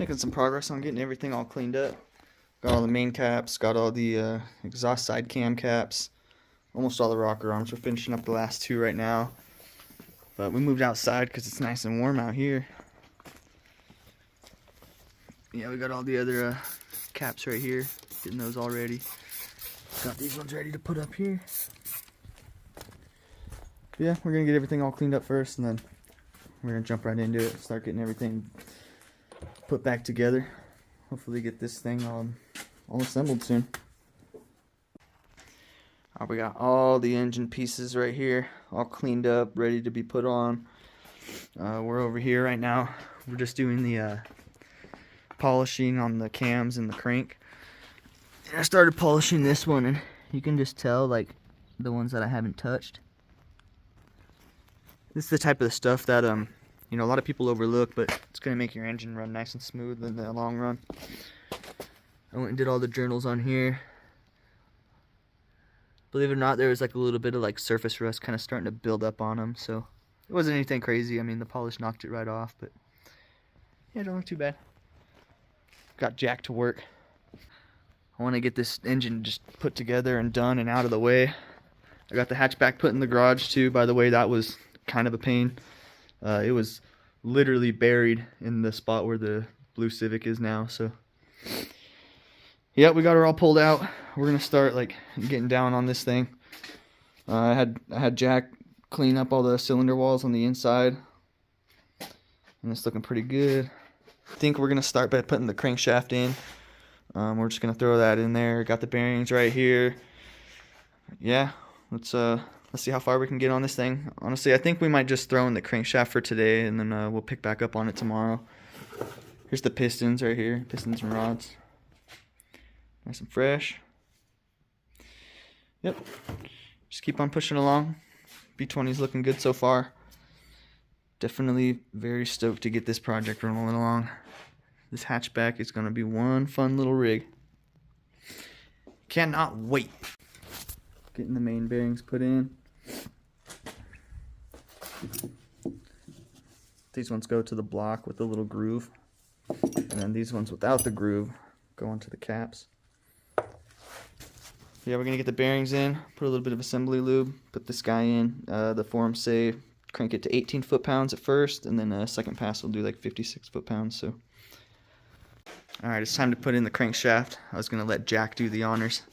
Making some progress on getting everything all cleaned up. Got all the main caps, got all the exhaust side cam caps, almost all the rocker arms. We're finishing up the last two right now. But we moved outside because it's nice and warm out here. Yeah, we got all the other caps right here, getting those all ready. Got these ones ready to put up here. Yeah, we're gonna get everything all cleaned up first, and then we're gonna jump right into it, start getting everything put back together. Hopefully get this thing all assembled soon. We got all the engine pieces right here, all cleaned up, ready to be put on. We're over here right now. We're just doing the polishing on the cams and the crank. And I started polishing this one, and you can just tell, like, the ones that I haven't touched. This is the type of stuff that you know, a lot of people overlook, but it's gonna make your engine run nice and smooth in the long run. I went and did all the journals on here. Believe it or not, there was like a little bit of like surface rust kind of starting to build up on them, so it wasn't anything crazy. I mean, the polish knocked it right off, but yeah, it don't look too bad. Got Jack to work. I want to get this engine just put together and done and out of the way. I got the hatchback put in the garage too. By the way, that was kind of a pain. It was literally buried in the spot where the blue Civic is now, so yeah, we got her all pulled out. We're gonna start like getting down on this thing. I had Jack clean up all the cylinder walls on the inside, and it's looking pretty good. I think we're gonna start by putting the crankshaft in. We're just gonna throw that in there. Got the bearings right here. Yeah, let's see how far we can get on this thing. Honestly, I think we might just throw in the crankshaft for today, and then we'll pick back up on it tomorrow. Here's the pistons right here, pistons and rods. Nice and fresh. Yep. Just keep on pushing along. B20 is looking good so far. Definitely very stoked to get this project rolling along. This hatchback is going to be one fun little rig. Cannot wait. Getting the main bearings put in. These ones go to the block with the little groove. And then these ones without the groove go onto the caps. Yeah, we're going to get the bearings in, put a little bit of assembly lube, put this guy in. The forums say crank it to 18 foot-pounds at first, and then second pass will do like 56 foot-pounds. So, alright, it's time to put in the crankshaft. I was going to let Jack do the honors.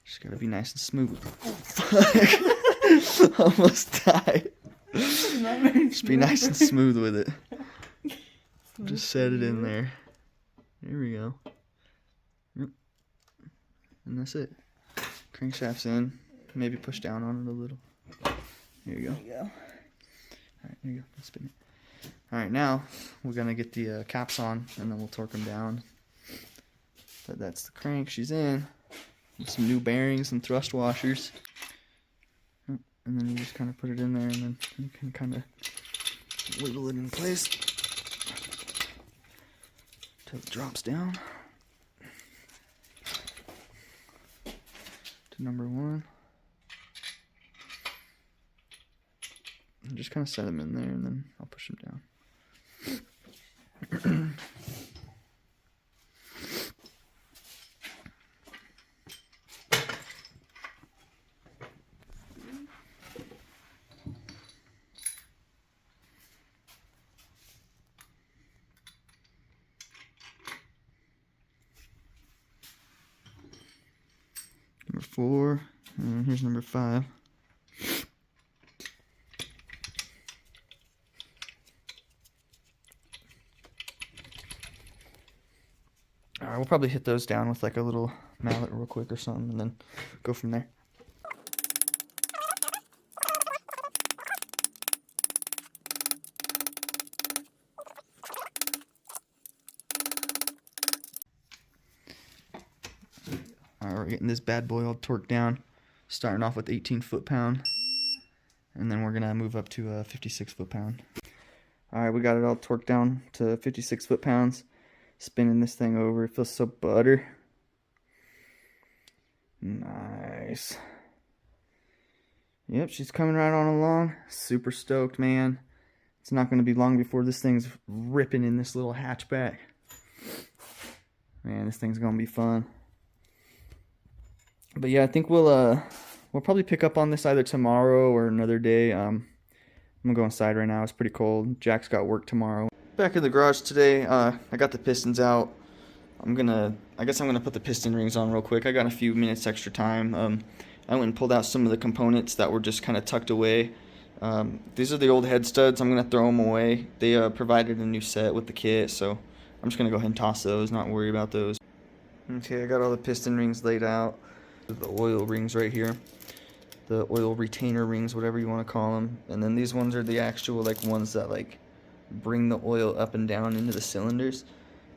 Just got to be nice and smooth. Oh, fuck. Almost died. Just be nice and smooth with it. Just set it in there. Here we go. Yep. And that's it. Crankshaft's in. Maybe push down on it a little. Here you go. Alright, there you go. Let's spin it. Alright, now we're going to get the caps on, and then we'll torque them down. But that's the crank. She's in. With some new bearings and thrust washers. And then you just kind of put it in there, and then you can kind of wiggle it in place until it drops down to number 1. And just kind of set them in there, and then I'll push them down. Number 4, and here's number 5. Alright, we'll probably hit those down with like a little mallet real quick or something, and then go from there. Alright, we're getting this bad boy all torqued down, starting off with 18 foot-pound, and then we're going to move up to 56 foot-pound. Alright, we got it all torqued down to 56 foot-pounds. Spinning this thing over, it feels so butter. Nice. Yep, she's coming right on along. Super stoked, man. It's not going to be long before this thing's ripping in this little hatchback. Man, this thing's going to be fun. But yeah, I think we'll probably pick up on this either tomorrow or another day. I'm gonna go inside right now. It's pretty cold. Jack's got work tomorrow. Back in the garage today. I got the pistons out. I guess I'm gonna put the piston rings on real quick. I got a few minutes extra time. I went and pulled out some of the components that were just kind of tucked away. These are the old head studs. I'm gonna throw them away. They provided a new set with the kit, so I'm just gonna go ahead and toss those. Not worry about those. Okay, I got all the piston rings laid out. The oil rings right here. The oil retainer rings, whatever you want to call them. And then these ones are the actual like ones that like bring the oil up and down into the cylinders.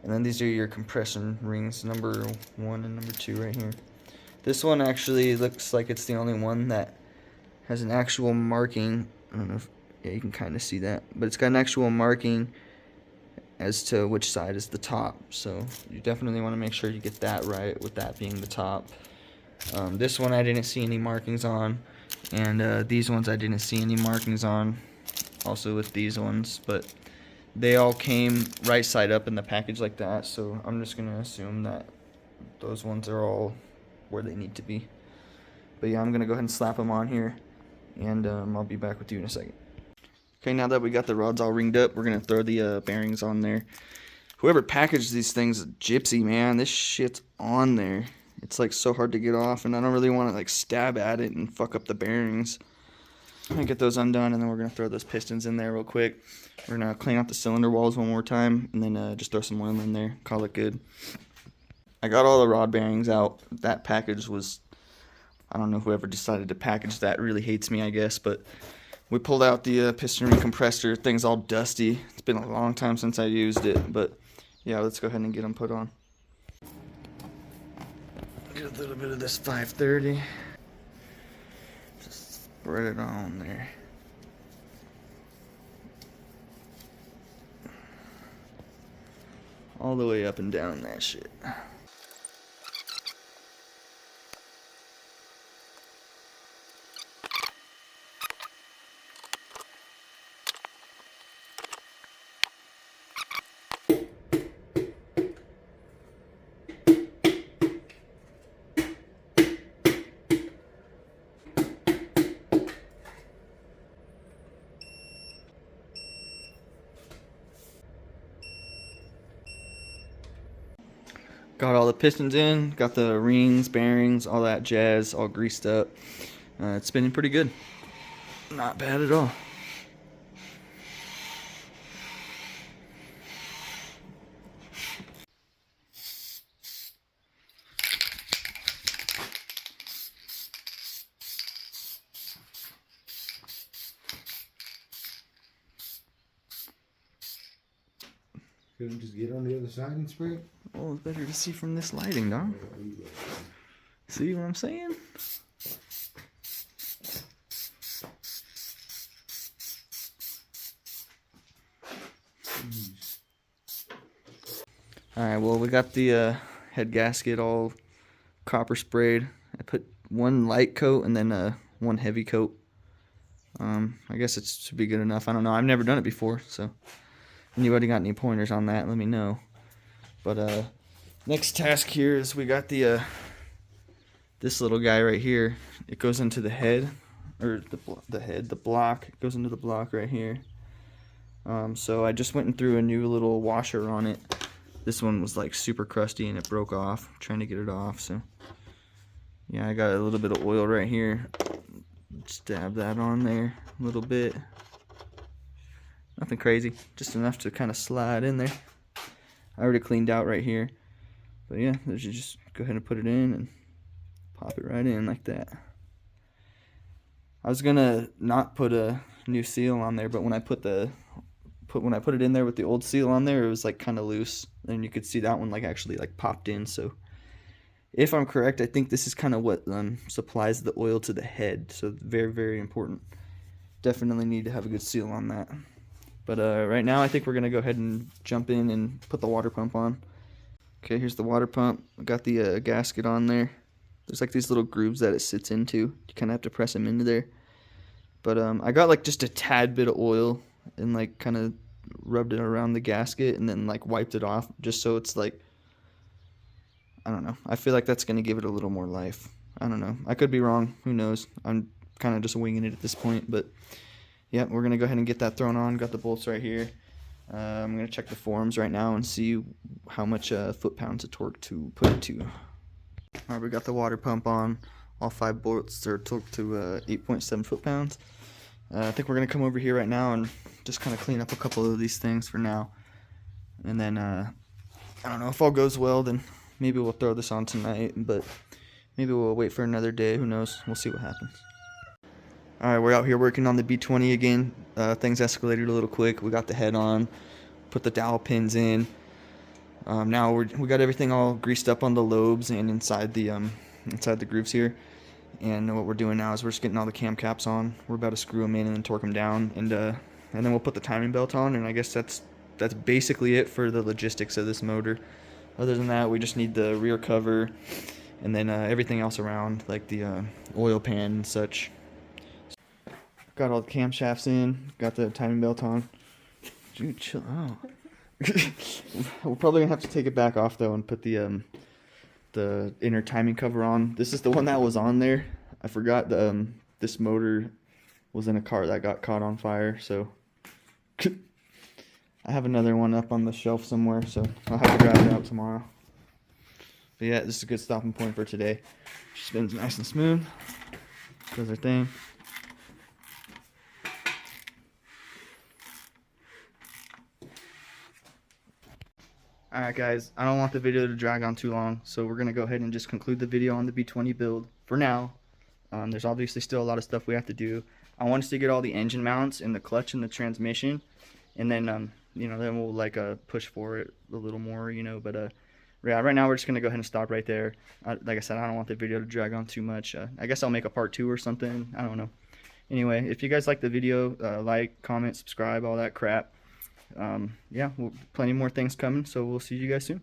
And then these are your compression rings, number 1 and number 2 right here. This one actually looks like it's the only one that has an actual marking. I don't know if, yeah, you can kind of see that, but it's got an actual marking as to which side is the top. So you definitely want to make sure you get that right, with that being the top. This one I didn't see any markings on, and these ones I didn't see any markings on, also with these ones, but they all came right side up in the package like that, so I'm just going to assume that those ones are all where they need to be. But yeah, I'm going to go ahead and slap them on here, and I'll be back with you in a second. Okay, now that we got the rods all ringed up, we're going to throw the bearings on there. Whoever packaged these things is a gypsy, man. This shit's on there. It's like so hard to get off, and I don't really want to like stab at it and fuck up the bearings. I'm gonna get those undone, and then we're gonna throw those pistons in there real quick. We're gonna clean out the cylinder walls one more time, and then just throw some oil in there, call it good. I got all the rod bearings out. That package was, I don't know, whoever decided to package that really hates me, I guess, but we pulled out the piston ring compressor. Thing's all dusty. It's been a long time since I used it, but yeah, let's go ahead and get them put on. Get a little bit of this 530. Just spread it on there. All the way up and down that shit. Got all the pistons in, got the rings, bearings, all that jazz, all greased up. It's spinning pretty good. Not bad at all. Couldn't just get on the other side and spray it? Oh, it's better to see from this lighting, dog. See what I'm saying? Alright, well, we got the head gasket all copper sprayed. I put one light coat and then one heavy coat. I guess it should be good enough. I don't know. I've never done it before, so anybody got any pointers on that, let me know. But next task here is we got the this little guy right here. It goes into the head, or the block. It goes into the block right here. So I just went and threw a new little washer on it. This one was like super crusty and it broke off. I'm trying to get it off, so yeah, I got a little bit of oil right here. Just dab that on there a little bit. Nothing crazy, just enough to kind of slide in there. I already cleaned out right here, but yeah, you just go ahead and put it in and pop it right in like that. I was gonna not put a new seal on there, but when I put it in there with the old seal on there, it was like kind of loose, and you could see that one like actually like popped in. So if I'm correct, I think this is kind of what supplies the oil to the head. So very, very important. Definitely need to have a good seal on that. But right now I think we're gonna go ahead and jump in and put the water pump on. Okay, here's the water pump. I got the gasket on there. There's like these little grooves that it sits into. You kind of have to press them into there. But I got like just a tad bit of oil. and like kind of rubbed it around the gasket and then like wiped it off just so it's like, I don't know. I feel like that's going to give it a little more life. I don't know. I could be wrong. Who knows? I'm kind of just winging it at this point, but yeah, we're going to go ahead and get that thrown on. Got the bolts right here. I'm going to check the forms right now and see how much foot-pounds of torque to put it to. Alright, we got the water pump on. All 5 bolts are torqued to 8.7 foot-pounds. I think we're going to come over here right now and just kind of clean up a couple of these things for now. And then, I don't know, if all goes well, then maybe we'll throw this on tonight, but maybe we'll wait for another day. Who knows? We'll see what happens. Alright, we're out here working on the B20 again. Things escalated a little quick. We got the head on, put the dowel pins in. Now we got everything all greased up on the lobes and inside the grooves here. And what we're doing now is we're just getting all the cam caps on. We're about to screw them in and then torque them down, and then we'll put the timing belt on. And I guess that's basically it for the logistics of this motor. Other than that, we just need the rear cover and then everything else around, like the oil pan and such. Got all the camshafts in, got the timing belt on. Dude, chill out. We're probably gonna have to take it back off though and put the inner timing cover on. This is the one that was on there. I forgot this motor was in a car that got caught on fire, so I have another one up on the shelf somewhere, so I'll have to grab it out tomorrow. But yeah, this is a good stopping point for today. She spins nice and smooth, does her thing. Alright guys, I don't want the video to drag on too long, so we're going to go ahead and just conclude the video on the B20 build for now. There's obviously still a lot of stuff we have to do. I want us to get all the engine mounts and the clutch and the transmission, and then you know, then we'll like push for it a little more, you know. But yeah, right now we're just going to go ahead and stop right there. Like I said, I don't want the video to drag on too much. I guess I'll make a part 2 or something. I don't know. Anyway, if you guys like the video, like, comment, subscribe, all that crap. Yeah, plenty more things coming, so we'll see you guys soon.